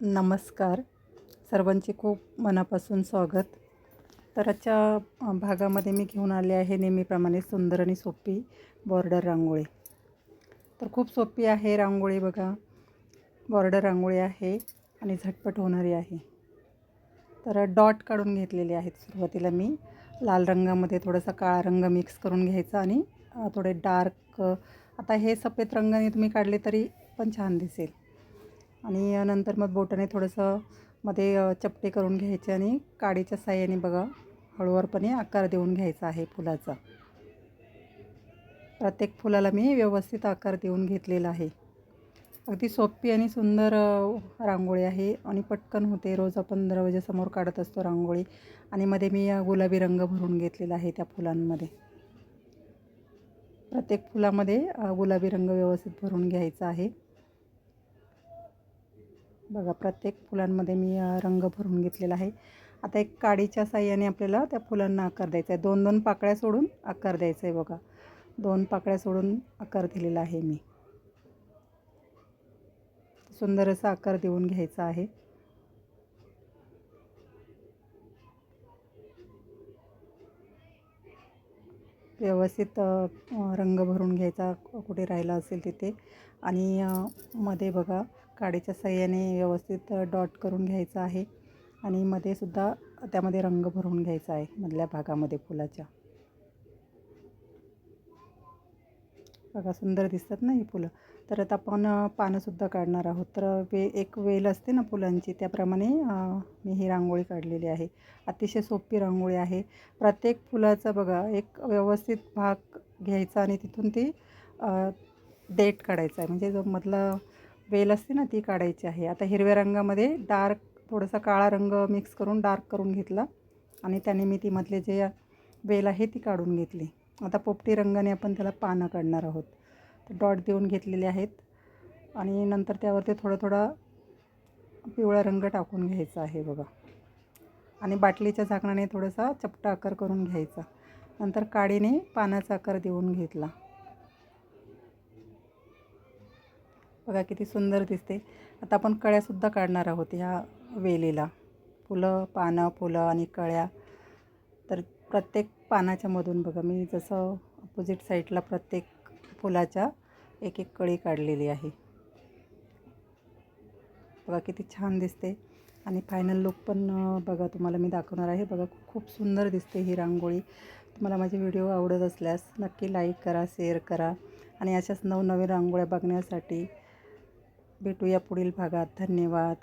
नमस्कार. सर्वांचे खूप मनापासून स्वागत. तर आजच्या भागामध्ये मी घेऊन आले आहे नेहमीप्रमाणे सुंदर आणि सोपी बॉर्डर रांगोळी. तर खूप सोपी आहे रांगोळी बघा. बॉर्डर रांगोळी आहे आणि झटपट होणारी आहे. तर डॉट काढून घेतलेले आहेत. सुरुवातीला मी लाल रंगामध्ये थोडासा काळा रंग मिक्स करून घ्यायचा आणि थोडे डार्क, आता हे सफेद रंगाने तुम्ही काढले तरी पण छान दिसेल. आणि नंतर मग बोटाने थोडंसं मध्ये चपटे करून घ्यायचे आणि काडीच्या साहाय्याने बघा हळूवारपणे आकार देऊन घ्यायचा आहे फुलाचा. प्रत्येक फुलाला मी व्यवस्थित आकार देऊन घेतलेला आहे. अगदी सोपी आणि सुंदर रांगोळी आहे आणि पटकन होते. रोज आपण दरवाजासमोर काढत असतो रांगोळी. आणि मध्ये मी गुलाबी रंग भरून घेतलेला आहे त्या फुलांमध्ये. प्रत्येक फुलामध्ये गुलाबी रंग व्यवस्थित भरून घ्यायचा आहे. बघा प्रत्येक फुलांमध्ये मी रंग भरून घेतलेला आहे. आता एक काडीच्या साहाय्याने आपल्याला त्या फुलांना आकार द्यायचा आहे. 2-2 पाकळ्या सोडून आकार द्यायचा आहे बघा. 2 पाकळ्या सोडून आकार दिलेला आहे मी. सुंदर असा आकार देऊन घ्यायचा आहे. व्यवस्थित रंग भरून घ्यायचा कुठे राहिला असेल तिथे. आणि मध्ये बघा काडीच्या साहाय्याने व्यवस्थित डॉट करून घ्यायचा आहे. आणि मध्ये सुद्धा त्यामध्ये रंग भरून घ्यायचा आहे मधल्या भागामध्ये फुलाच्या. बघा सुंदर दिसतात ना ही फुलं. तर आता आपण पानंसुद्धा काढणार आहोत. तर एक वेल असते ना फुलांची, त्याप्रमाणे मी ही रांगोळी काढलेली आहे. अतिशय सोपी रांगोळी आहे. प्रत्येक फुलाचा बघा एक व्यवस्थित भाग घ्यायचा आणि तिथून ती देठ काढायचा आहे. म्हणजे जो मधला वेल असते ना ती काढायची आहे. आता हिरव्या रंगामध्ये डार्क थोडासा काळा रंग मिक्स करून डार्क करून घेतला आणि त्याने मी ती मधले जे वेल आहे ती काढून घेतली. आता पोपटी रंगाने आपण त्याला पानं काढणार आहोत. तर डॉट देऊन घेतलेले आहेत आणि नंतर त्यावरती थोडा पिवळा रंग टाकून घ्यायचा आहे बघा. आणि बाटलीच्या झाकणाने थोडासा चपटा आकार करून घ्यायचा. नंतर काडीने पानाचा आकार देऊन घेतला. बघा किती सुंदर दिसते. आता आपण कळ्यासुद्धा काढणार आहोत ह्या वेलीला. पानं फुलं आणि कळ्या. तर प्रत्येक पानाच्या मधून बघा मी जसं अपोजिट साईडला प्रत्येक फुलाच्या एक एक कळी काढलेली आहे. बघा किती छान दिसते. आणि फायनल लुक पण बघा तुम्हाला मी दाखवणार आहे. बघा खूप सुंदर दिसते ही रांगोळी. तुम्हाला माझे व्हिडिओ आवडत असल्यास नक्की लाईक करा, शेअर करा. आणि अशाच नवनवीन रांगोळ्या बघण्यासाठी भेटूया पुढील भागात. धन्यवाद.